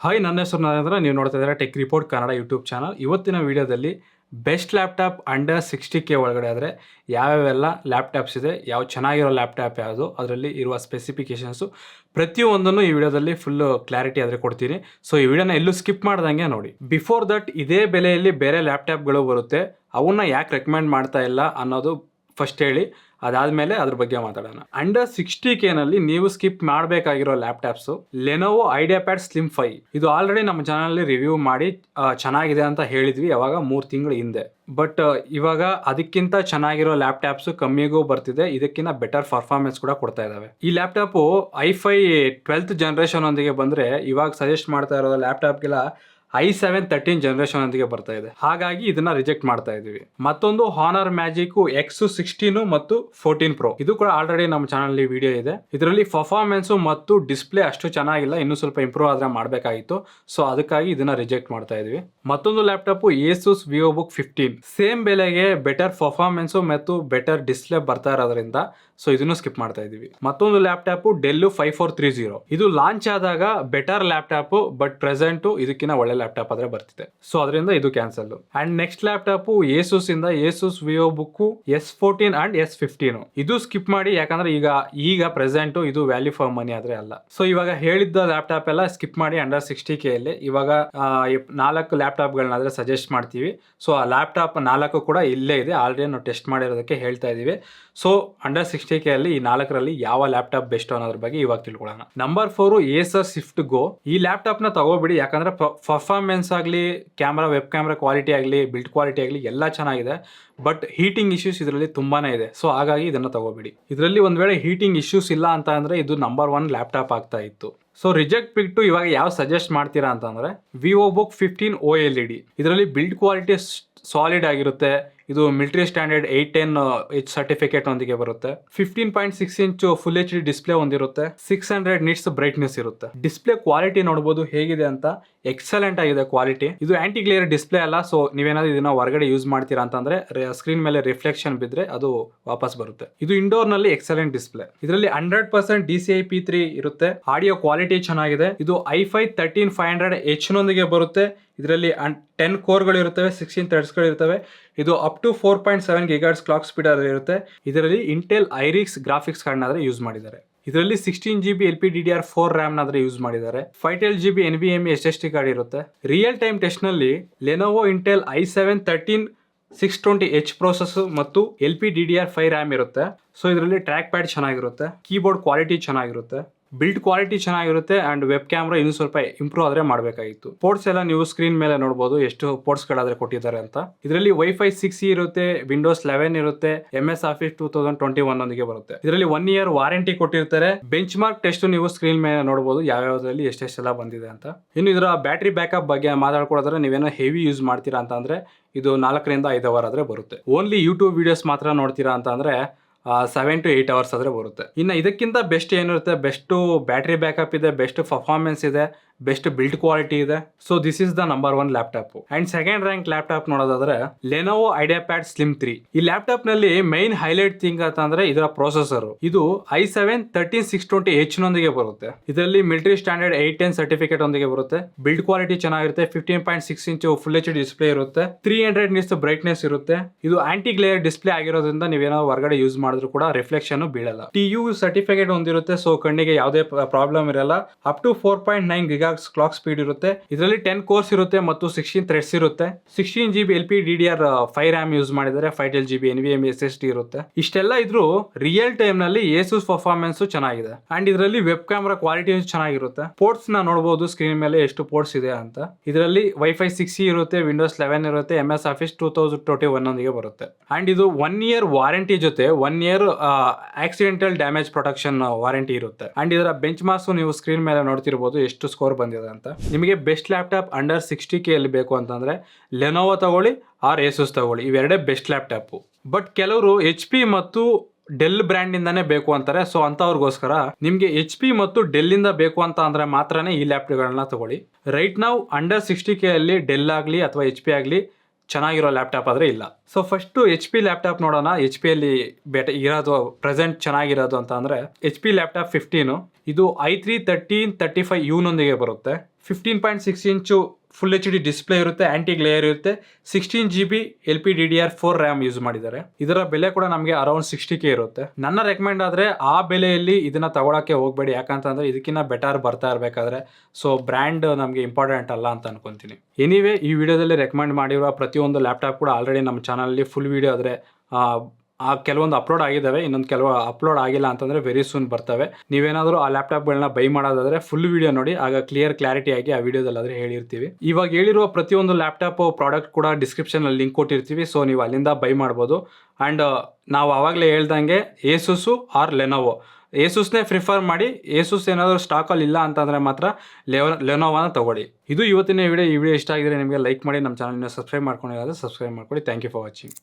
Hi, ನನ್ನ ಹೆಸರು ನರೇಂದ್ರ. ನೀವು ನೋಡ್ತಾ ಇದ್ದೀರಾ tech report Kannada YouTube channel. ಇವತ್ತಿನ ವಿಡಿಯೋದಲ್ಲಿ ಬೆಸ್ಟ್ ಲ್ಯಾಪ್ಟಾಪ್ ಅಂಡರ್ 60K ಒಳಗಡೆ ಆದರೆ ಯಾವ್ಯಾವೆಲ್ಲ ಲ್ಯಾಪ್ಟಾಪ್ಸ್ ಇದೆ, ಯಾವ ಚೆನ್ನಾಗಿರೋ ಲ್ಯಾಪ್ಟಾಪ್ ಯಾವುದು, ಅದರಲ್ಲಿ ಇರುವ ಸ್ಪೆಸಿಫಿಕೇಷನ್ಸು ಪ್ರತಿಯೊಂದನ್ನು ಈ ವಿಡಿಯೋದಲ್ಲಿ ಫುಲ್ಲು ಕ್ಲಾರಿಟಿ ಆದರೆ ಕೊಡ್ತೀನಿ. ಸೊ ಈ ವಿಡಿಯೋನ ಎಲ್ಲೂ ಸ್ಕಿಪ್ ಮಾಡ್ದಂಗೆ ನೋಡಿ. ಬಿಫೋರ್ ದಟ್ ಇದೇ ಬೆಲೆಯಲ್ಲಿ ಬೇರೆ ಲ್ಯಾಪ್ಟಾಪ್ಗಳು ಬರುತ್ತೆ, ಅವನ್ನ ಯಾಕೆ ರೆಕಮೆಂಡ್ ಮಾಡ್ತಾ ಇಲ್ಲ ಅನ್ನೋದು ಫಸ್ಟ್ ಹೇಳಿ, ಅದಾದಮೇಲೆ ಅದ್ರ ಬಗ್ಗೆ ಮಾತಾಡೋಣ. ಅಂಡರ್ 60Kನಲ್ಲಿ ನೀವು ಸ್ಕಿಪ್ ಮಾಡಬೇಕಾಗಿರೋ ಲ್ಯಾಪ್ಟಾಪ್ಸು ಲೆನೋವೋ ಐಡಿಯಾಪ್ಯಾಡ್ ಸ್ಲಿಮ್ 5. ಇದು ಆಲ್ರೆಡಿ ನಮ್ಮ ಚಾನಲಲ್ಲಿ ರಿವ್ಯೂ ಮಾಡಿ ಚೆನ್ನಾಗಿದೆ ಅಂತ ಹೇಳಿದ್ವಿ ಯಾವಾಗ 3 ತಿಂಗಳು ಹಿಂದೆ. ಬಟ್ ಇವಾಗ ಅದಕ್ಕಿಂತ ಚೆನ್ನಾಗಿರೋ ಲ್ಯಾಪ್ಟಾಪ್ಸು ಕಮ್ಮಿಗೂ ಬರ್ತಿದೆ, ಇದಕ್ಕಿಂತ ಬೆಟರ್ ಪರ್ಫಾರ್ಮೆನ್ಸ್ ಕೂಡ ಕೊಡ್ತಾ ಇದ್ದಾವೆ. ಈ ಲ್ಯಾಪ್ಟಾಪು i5 12th ಜನರೇಷನ್ ಒಂದಿಗೆ ಬಂದರೆ ಇವಾಗ ಸಜೆಸ್ಟ್ ಮಾಡ್ತಾ ಇರೋ ಲ್ಯಾಪ್ಟಾಪ್ಗೆಲ್ಲ i7 13 ಜನರೇಷನ್ ಒಂದಿಗೆ ಬರ್ತಾ ಇದೆ. ಹಾಗಾಗಿ ಇದನ್ನ ರಿಜೆಕ್ಟ್ ಮಾಡ್ತಾ ಇದೀವಿ. ಮತ್ತೊಂದು ಹಾನರ್ ಮ್ಯಾಜಿಕ್ X16 ಮತ್ತು 14 Pro, ಇದು ಕೂಡ ಆಲ್ರೆಡಿ ನಮ್ಮ ಚಾನಲ್ ವಿಡಿಯೋ ಇದೆ. ಇದರಲ್ಲಿ ಪರ್ಫಾರ್ಮೆನ್ಸ್ ಮತ್ತು ಡಿಸ್ಪ್ಲೇ ಅಷ್ಟು ಚೆನ್ನಾಗಿಲ್ಲ, ಇನ್ನೂ ಸ್ವಲ್ಪ ಇಂಪ್ರೂವ್ ಆದ್ರೆ ಮಾಡಬೇಕಾಗಿತ್ತು. ಸೊ ಅದಕ್ಕಾಗಿ ಇದನ್ನ ರಿಜೆಕ್ಟ್ ಮಾಡ್ತಾ ಇದೀವಿ. ಮತ್ತೊಂದು ಲ್ಯಾಪ್ಟಾಪ್ Asus VivoBook 15, ಸೇಮ್ ಬೆಲೆಗೆ ಬೆಟರ್ ಪರ್ಫಾರ್ಮೆನ್ಸ್ ಮತ್ತು ಬೆಟರ್ ಡಿಸ್ಪ್ಲೇ ಬರ್ತಾ ಇರೋದ್ರಿಂದ ಸೊ ಇದನ್ನು ಸ್ಕಿಪ್ ಮಾಡ್ತಾ ಇದೀವಿ. ಮತ್ತೊಂದು ಲ್ಯಾಪ್ಟಾಪ್ ಡೆಲ್ 5430, ಇದು ಲಾಂಚ್ ಆದಾಗ ಬೆಟರ್ ಲ್ಯಾಪ್ಟಾಪ್, ಬಟ್ ಪ್ರೆಸೆಂಟ್ ಇದಕ್ಕಿಂತ ಒಳ್ಳೆ ಲ್ಯಾಪ್ಟಾಪ್ ಆದ್ರೆ ಬರ್ತಿದೆ. ಸೊ ಅದರಿಂದ ಇದು cancel. And next laptop Asus ಇಂದ Asus VivoBook S14 and S15, ಇದು ಸ್ಕಿಪ್ ಮಾಡಿ, ಯಾಕಂದ್ರೆ ಈಗ ಪ್ರೆಸೆಂಟ್ ಇದು ವ್ಯಾಲ್ಯೂ ಫಾರ್ ಮನಿ ಆದ್ರೆ ಅಲ್ಲ. ಸೊ ಇವಾಗ ಹೇಳಿದ್ದ ಲ್ಯಾಪ್ಟಾಪ್ ಎಲ್ಲ ಸ್ಕಿಪ್ ಮಾಡಿ ಅಂಡರ್ 60K ಅಲ್ಲಿ ಇವಾಗ 4 ಲ್ಯಾಪ್ಟಾಪ್ ಗಳನ್ನಾದ್ರೆ ಸಜೆಸ್ಟ್ ಮಾಡ್ತೀವಿ. ಸೊ ಆ ಲ್ಯಾಪ್ಟಾಪ್ 4 ಕೂಡ ಇಲ್ಲೇ ಇದೆ, ಆಲ್ರೆಡಿ ನಾವು ಟೆಸ್ಟ್ ಮಾಡಿರೋದಕ್ಕೆ ಹೇಳ್ತಾ ಇದೀವಿ. ಸೊ ಅಂಡರ್ 60K ಅಲ್ಲಿ ಈ 4ರಲ್ಲಿ ಯಾವ ಲ್ಯಾಪ್ಟಾಪ್ ಬೆಸ್ಟ್ ಅನ್ನೋದ್ರ ಬಗ್ಗೆ ಇವಾಗ ತಿಳ್ಕೊಳ್ಳೋಣ. Number 4 Acer Swift Go. ಈ ಲ್ಯಾಪ್ಟಾಪ್ ನ ತಗೋಬಿಡಿ, ಯಾಕಂದ್ರೆ ಪರ್ಫಾರ್ಮೆನ್ಸ್ ಆಗಲಿ, ಕ್ಯಾಮ್ರಾ, ವೆಬ್ ಕ್ಯಾಮ್ರಾ ಕ್ವಾಲಿಟಿ ಆಗಲಿ, ಬಿಲ್ಡ್ ಕ್ವಾಲಿಟಿ ಆಗಲಿ ಎಲ್ಲ ಚೆನ್ನಾಗಿದೆ. ಬಟ್ ಹೀಟಿಂಗ್ ಇಶ್ಯೂಸ್ ಇದರಲ್ಲಿ ತುಂಬಾನೇ ಇದೆ. ಸೊ ಹಾಗಾಗಿ ಇದನ್ನ ತಗೋಬಿಡಿ. ಇದರಲ್ಲಿ ಒಂದ್ ವೇಳೆ ಹೀಟಿಂಗ್ ಇಶ್ಯೂಸ್ ಇಲ್ಲ ಅಂತ ಅಂದ್ರೆ ಇದು ನಂಬರ್ 1 ಲ್ಯಾಪ್ಟಾಪ್ ಆಗ್ತಾ ಇತ್ತು. ಸೊ ರಿಜೆಕ್ಟ್ ಬಿಟ್ಟು ಇವಾಗ ಯಾವ ಸಜೆಸ್ಟ್ ಮಾಡ್ತೀರಾ ಅಂತಂದ್ರೆ VivoBook 15 OLED. ಇದರಲ್ಲಿ ಬಿಲ್ಡ್ ಕ್ವಾಲಿಟಿ ಸಾಲಿಡ್ ಆಗಿರುತ್ತೆ. ಇದು ಮಿಲಿಟರಿ ಸ್ಟ್ಯಾಂಡರ್ಡ್ 810H ಸರ್ಟಿಫಿಕೇಟ್ ಒಂದಿಗೆ ಬರುತ್ತೆ. 15.6 ಇಂಚ್ ಫುಲ್ HD ಡಿಸ್ಪ್ಲೇ ಹೊಂದಿರುತ್ತೆ. 600 ನಿಟ್ಸ್ ಬ್ರೈಟ್ನೆಸ್ ಇರುತ್ತೆ. ಡಿಸ್ಪ್ಲೇ ಕ್ವಾಲಿಟಿ ನೋಡಬಹುದು ಹೇಗಿದೆ ಅಂತ, ಎಕ್ಸಲೆಂಟ್ ಆಗಿದೆ ಕ್ವಾಲಿಟಿ. ಇದು ಆಂಟಿ ಗ್ಲೇರ್ ಡಿಸ್ಪ್ಲೇ ಅಲ್ಲ. ಸೊ ನೀವೇನಾದ್ರೂ ಇದನ್ನ ಹೊರಗಡೆ ಯೂಸ್ ಮಾಡ್ತೀರಾ ಅಂತಂದ್ರೆ ಸ್ಕ್ರೀನ್ ಮೇಲೆ ರಿಫ್ಲೆಕ್ಷನ್ ಬಿದ್ರೆ ಅದು ವಾಪಸ್ ಬರುತ್ತೆ. ಇದು ಇಂಡೋರ್ ನಲ್ಲಿ ಎಕ್ಸಲೆಂಟ್ ಡಿಸ್ಪ್ಲೇ. ಇದರಲ್ಲಿ 100% DCI P3 ಇರುತ್ತೆ. ಆಡಿಯೋ ಕ್ವಾಲಿಟಿ ಚೆನ್ನಾಗಿದೆ. ಇದು i5 13500H ನೊಂದಿಗೆ ಬರುತ್ತೆ. ಇದರಲ್ಲಿ 10 ಕೋರ್ಗಳು ಇರುತ್ತವೆ, 16 ಥ್ರೆಡ್ಸ್ಗಳು ಇರ್ತವೆ. ಇದು up to 4.7 GHz clock speed ಇರುತ್ತೆ. ಇದರಲ್ಲಿ ಇಂಟೆಲ್ ಐರಿಕ್ಸ್ ಗ್ರಾಫಿಕ್ಸ್ ಕಾರ್ಡ್ನಾದ್ರೆ ಯೂಸ್ ಮಾಡಿದ್ದಾರೆ. ಇದರಲ್ಲಿ 16GB LPDDR4 RAM ನಾದ್ರೆ ಯೂಸ್ ಮಾಡಿದ್ದಾರೆ. 512GB NVMe SSD ಕಾರ್ಡ್ ಇರುತ್ತೆ. ರಿಯಲ್ ಟೈಮ್ ಟೆಸ್ಟ್ ನಲ್ಲಿ Lenovo Intel i7 13620H process ಮತ್ತು LPDDR5 RAM ಇರುತ್ತೆ. ಸೊ ಇದರಲ್ಲಿ ಟ್ರ್ಯಾಕ್ ಪ್ಯಾಡ್ ಚೆನ್ನಾಗಿರುತ್ತೆ, ಕೀಬೋರ್ಡ್ ಕ್ವಾಲಿಟಿ ಚೆನ್ನಾಗಿರುತ್ತೆ, ಬಿಲ್ಡ್ ಕ್ವಾಲಿಟಿ ಚೆನ್ನಾಗಿರುತ್ತೆ. ಅಂಡ್ ವೆಬ್ ಕ್ಯಾಮ್ರಾ ಇನ್ನೂ ಸ್ವಲ್ಪ ಇಂಪ್ರೂವ್ ಆದ್ರೆ ಮಾಡಬೇಕಾಗಿತ್ತು. ಪೋರ್ಟ್ಸ್ ಎಲ್ಲ ನೀವು ಸ್ಕ್ರೀನ್ ಮೇಲೆ ನೋಡಬಹುದು ಎಷ್ಟು ಪೋರ್ಟ್ಸ್ ಗಳಾದ್ರೆ ಕೊಟ್ಟಿದ್ದಾರೆ ಅಂತ. ಇದರಲ್ಲಿ Wi-Fi 6E ಇರುತ್ತೆ, Windows 11 ಇರುತ್ತೆ, MS Office 2021 ಒಂದಿಗೆ ಬರುತ್ತೆ. ಇದರಲ್ಲಿ 1 year ವಾರಂಟಿ ಕೊಟ್ಟಿರ್ತಾರೆ. ಬೆಂಚ್ ಮಾರ್ಕ್ ಟೆಸ್ಟ್ ನೀವು ಸ್ಕ್ರೀನ್ ಮೇಲೆ ನೋಡಬಹುದು ಯಾವ್ಯಾವ್ದ್ರಲ್ಲಿ ಎಷ್ಟೆಷ್ಟೆಲ್ಲ ಬಂದಿದೆ ಅಂತ. ಇನ್ನು ಇದರ ಬ್ಯಾಟ್ರಿ ಬ್ಯಾಕಪ್ ಬಗ್ಗೆ ಮಾತಾಡ್ಕೊಳ್ಳೋದ್ರೆ ನೀವೇನೋ ಹೆವಿ ಯೂಸ್ ಮಾಡ್ತೀರಾ ಅಂತ ಅಂದ್ರೆ ಇದು 4 ರಿಂದ 5 ಅವರ್ ಆದ್ರೆ ಬರುತ್ತೆ. ಓನ್ಲಿ ಯೂಟ್ಯೂಬ್ ವಿಡಿಯೋಸ್ ಮಾತ್ರ ನೋಡ್ತೀರಾ ಅಂತ ಅಂದ್ರೆ 7 to 8 ಅವರ್ಸ್ ಆದ್ರೆ ಬರುತ್ತೆ. ಇನ್ನು ಇದಕ್ಕಿಂತ ಬೆಸ್ಟ್ ಏನಿರುತ್ತೆ, ಬೆಸ್ಟ್ ಬ್ಯಾಟ್ರಿ ಬ್ಯಾಕಪ್ ಇದೆ, ಬೆಸ್ಟ್ ಪರ್ಫಾರ್ಮೆನ್ಸ್ ಇದೆ, ಬೆಸ್ಟ್ ಬಿಲ್ಡ್ ಕ್ವಾಲಿಟಿ ಇದೆ. So this is the number 1 laptop. And second rank laptop ನೋಡೋದಾದ್ರೆ ಲೆನೋವೋ ಐಡಿಯಾಪ್ಯಾಡ್ ಸ್ಲಿಮ್ 3. ಈ ಲ್ಯಾಪ್ಟಾಪ್ ನಲ್ಲಿ ಮೈನ್ ಹೈಲೈಟ್ ಥಿಂಗ್ ಅಂತಂದ್ರೆ ಇದರ ಪ್ರೊಸೆಸರ್. ಇದು i7 13620H ನೊಂದಿಗೆ ಬರುತ್ತೆ. ಇದರಲ್ಲಿ ಮಿಲಿಟರಿ ಸ್ಟ್ಯಾಂಡರ್ಡ್ 810 ಸರ್ಟಿಫಿಕೇಟ್ ಒಂದಿಗೆ ಬರುತ್ತೆ. ಬಿಲ್ಡ್ ಕ್ವಾಲಿಟಿ ಚೆನ್ನಾಗಿರುತ್ತೆ. 15.6 ಇಂಚ್ ಫುಲ್ HD ಡಿಸ್ಪ್ಲೇ ಇರುತ್ತೆ. 300 ನಿಟ್ಸ್ ಬ್ರೈಟ್ನೆಸ್ ಇರುತ್ತೆ. ಇದು ಆಂಟಿ ಗ್ಲೇರ್ ಡಿಸ್ಪ್ಲೇ ಆಗಿರೋದ್ರಿಂದ ನೀವೇನಾದ್ರು ಹೊರಗಡೆ ಯೂಸ್ ಮಾಡಿದ್ರು ಕೂಡ ರಿಫ್ಲೆಕ್ಷನ್ ಬೀಳಲ್ಲ. TU ಸರ್ಟಿಫಿಕೇಟ್ ಹೊಂದಿರುತ್ತೆ. ಸೊ ಕಣ್ಣಿಗೆ ಯಾವುದೇ ಪ್ರಾಬ್ಲಮ್ ಇರಲ್ಲ. Up to 4.9 GHz clock speed ಇರುತ್ತೆ. ಇದರಲ್ಲಿ 10 ಕೋರ್ಸ್ ಇರುತ್ತೆ ಮತ್ತು 16 ಥ್ರೆಡ್ಸ್ ಇರುತ್ತೆ. 16GB LPDDR5 RAM ಯೂಸ್ ಮಾಡಿದರೆ. 512GB NVMe SSD ಇರುತ್ತೆ. ಇಷ್ಟೆಲ್ಲ ಇದ್ರೂ ರಿಯಲ್ ಟೈಮ್ ನಲ್ಲಿ Asus ಪರ್ಫಾರ್ಮೆನ್ಸ್ ಚೆನ್ನಾಗಿದೆ. ಅಂಡ್ ಇದರಲ್ಲಿ ವೆಬ್ ಕ್ಯಾಮ್ರಾ ಕ್ವಾಲಿಟಿ ಚೆನ್ನಾಗಿರುತ್ತೆ. ಪೋರ್ಟ್ಸ್ ನ ನೋಡಬಹುದು ಸ್ಕ್ರೀನ್ ಮೇಲೆ ಎಷ್ಟು ಪೋರ್ಟ್ಸ್ ಇದೆ ಅಂತ. ಇದರಲ್ಲಿ Wi-Fi 6E ಇರುತ್ತೆ, Windows 11 ಇರುತ್ತೆ, MS Office 2021 ಒಂದಿಗೆ ಬರುತ್ತೆ. ಅಂಡ್ ಇದು 1 year ವಾರಂಟಿ ಜೊತೆ 1 year accidental damage protection warranty ಇರುತ್ತೆ. ಅಂಡ್ ಇದರ ಬೆಂಚ್ ಮಾರ್ಕ್ಸ್ ನೀವು ಸ್ಕ್ರೀನ್ ಮೇಲೆ ನೋಡ್ತಿರಬಹುದು ಎಷ್ಟು ಸ್ಕೋರ್ ಬಂದಿದೆ ಅಂತ. ನಿಮಗೆ ಬೆಸ್ಟ್ ಲ್ಯಾಪ್ಟಾಪ್ ಅಂಡರ್ 60K ಅಲ್ಲಿ ಬೇಕು ಅಂತಂದ್ರೆ ಲೆನೋವೋ ತಗೊಳ್ಳಿ ಆರ್ Asus ತಗೊಳ್ಳಿ, ಇವೆರಡೇ ಬೆಸ್ಟ್ ಲ್ಯಾಪ್ಟಾಪ್. ಬಟ್ ಕೆಲವರು HP ಮತ್ತು ಡೆಲ್ ಬ್ರ್ಯಾಂಡ್ ಇಂದಾನೇ ಬೇಕು ಅಂತಾರೆ. ಸೊ ಅಂತವ್ರಿಗೋಸ್ಕರ ನಿಮ್ಗೆ HP ಮತ್ತು ಡೆಲ್ ಇಂದ ಬೇಕು ಅಂತ ಅಂದ್ರೆ ಮಾತ್ರನೇ ಈ ಲ್ಯಾಪ್ಟಾಪ್ಗಳನ್ನ ತಗೊಳ್ಳಿ. ರೈಟ್ ನಾವು ಅಂಡರ್ 60K ಅಲ್ಲಿ ಡೆಲ್ ಆಗ್ಲಿ ಅಥವಾ HP ಆಗ್ಲಿ ಚೆನ್ನಾಗಿರೋ ಲ್ಯಾಪ್ಟಾಪ್ ಆದರೆ ಇಲ್ಲ. So first H P laptop ನೋಡೋಣ. ಎಚ್ ಪಿಯಲ್ಲಿ ಇರೋದು ಪ್ರೆಸೆಂಟ್ ಚೆನ್ನಾಗಿರೋದು ಅಂತ ಅಂದರೆ ಎಚ್ ಪಿ ಲ್ಯಾಪ್ಟಾಪ್ 15 ಇದು i3 1335U ನೊಂದಿಗೆ ಬರುತ್ತೆ. 15.6 ಇಂಚು ಫುಲ್ HD ಡಿಸ್ಪ್ಲೇ ಇರುತ್ತೆ, ಆಂಟಿ ಗ್ಲೇಯರ್ ಇರುತ್ತೆ, 16GB LPDDR4 RAM ಯೂಸ್ ಮಾಡಿದ್ದಾರೆ. ಇದರ ಬೆಲೆ ಕೂಡ ನಮಗೆ ಅರೌಂಡ್ 60K ಇರುತ್ತೆ. ನನ್ನ ರೆಕಮೆಂಡ್ ಆದರೆ ಆ ಬೆಲೆಯಲ್ಲಿ ಇದನ್ನ ತಗೊಳಕ್ಕೆ ಹೋಗಬೇಡಿ, ಯಾಕಂತಂದ್ರೆ ಇದಕ್ಕಿಂತ ಬೆಟರ್ ಬರ್ತಾ ಇರಬೇಕಾದ್ರೆ ಸೊ ಬ್ರ್ಯಾಂಡ್ ನಮಗೆ ಇಂಪಾರ್ಟೆಂಟ್ ಅಲ್ಲ ಅಂತ ಅನ್ಕೊಂತೀನಿ. ಎನಿವೇ ಈ ವಿಡಿಯೋದಲ್ಲಿ ರೆಕಮೆಂಡ್ ಮಾಡಿರುವ ಪ್ರತಿಯೊಂದು ಲ್ಯಾಪ್ಟಾಪ್ ಕೂಡ ಆಲ್ರೆಡಿ ನಮ್ಮ ಚಾನಲಲ್ಲಿ ಫುಲ್ ವಿಡಿಯೋ ಆದರೆ ಕೆಲವೊಂದು ಅಪ್ಲೋಡ್ ಆಗಿದ್ದಾವೆ, ಇನ್ನೊಂದು ಕೆಲವು ಅಪ್ಲೋಡ್ ಆಗಿಲ್ಲ ಅಂತಂದರೆ ವೆರಿ ಸೂನ್ ಬರ್ತವೆ. ನೀವೇನಾದರೂ ಆ ಲ್ಯಾಪ್ಟಾಪ್ಗಳನ್ನ ಬೈ ಮಾಡೋದಾದರೆ ಫುಲ್ ವಿಡಿಯೋ ನೋಡಿ, ಆಗ ಕ್ಲಾರಿಟಿ ಆಗಿ ಆ ವಿಡಿಯೋದಲ್ಲಾದರೆ ಹೇಳಿರ್ತೀವಿ. ಇವಾಗ ಹೇಳಿರುವ ಪ್ರತಿಯೊಂದು ಲ್ಯಾಪ್ಟಾಪ್ ಪ್ರಾಡಕ್ಟ್ ಕೂಡ ಡಿಸ್ಕ್ರಿಪ್ಷನಲ್ಲಿ ಲಿಂಕ್ ಕೊಟ್ಟಿರ್ತೀವಿ, ಸೊ ನೀವು ಅಲ್ಲಿಂದ ಬೈ ಮಾಡ್ಬೋದು. ಆ್ಯಂಡ್ ನಾವು ಆವಾಗಲೇ ಹೇಳ್ದಂಗೆ ಏಸುಸು ಆರ್ ಲೆನೋವೋ, ಏಸುಸ್ನೇ ಪ್ರಿಫರ್ ಮಾಡಿ. ಏಸುಸ್ ಏನಾದರೂ ಸ್ಟಾಕಲ್ಲಿ ಇಲ್ಲ ಅಂತಂದರೆ ಮಾತ್ರ ಲೆನೋವಾನ ತಗೊಳ್ಳಿ. ಇದು ಇವತ್ತಿನ ವಿಡಿಯೋ. ಈ ವಿಡಿಯೋ ಇಷ್ಟ ಆಗಿದ್ರೆ ನಿಮಗೆ ಲೈಕ್ ಮಾಡಿ, ನಮ್ಮ ಚಾನಲ್ನ ಸಬ್ಸ್ಕ್ರೈಬ್ ಮಾಡ್ಕೊಂಡಿರೋದ್ರೆ ಸಬ್ಸ್ಕ್ರೈಬ್ ಮಾಡ್ಕೊಳ್ಳಿ. Thank you for watching.